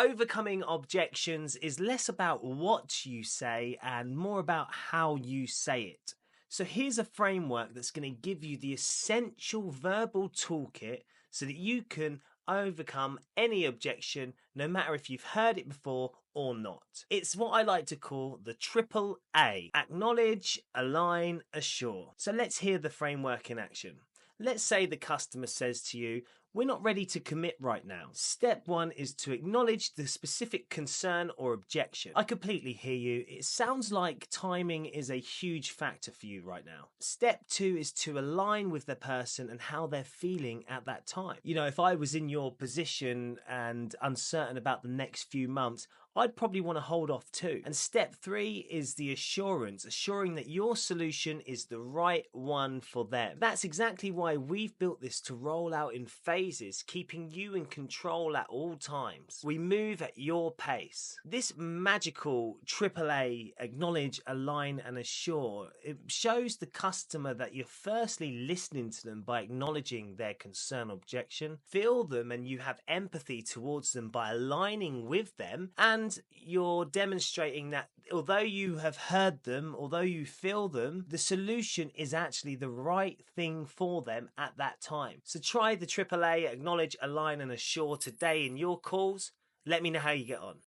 Overcoming objections is less about what you say and more about how you say it. So here's a framework that's going to give you the essential verbal toolkit so that you can overcome any objection, no matter if you've heard it before or not. It's what I like to call the triple A: acknowledge, align, assure. So let's hear the framework in action. Let's say the customer says to you, "We're not ready to commit right now." Step one is to acknowledge the specific concern or objection. I completely hear you. It sounds like timing is a huge factor for you right now. Step two is to align with the person and how they're feeling at that time. You know, if I was in your position and uncertain about the next few months, I'd probably want to hold off too. And step three is the assurance, assuring that your solution is the right one for them. That's exactly why we've built this to roll out in phases, keeping you in control at all times. We move at your pace. This magical AAA, acknowledge, align and assure, it shows the customer that you're firstly listening to them by acknowledging their concern, objection, feel them, and you have empathy towards them by aligning with them, and you're demonstrating that although you have heard them, although you feel them, the solution is actually the right thing for them at that time. So try the AAA, acknowledge, align and assure today in your calls. Let me know how you get on.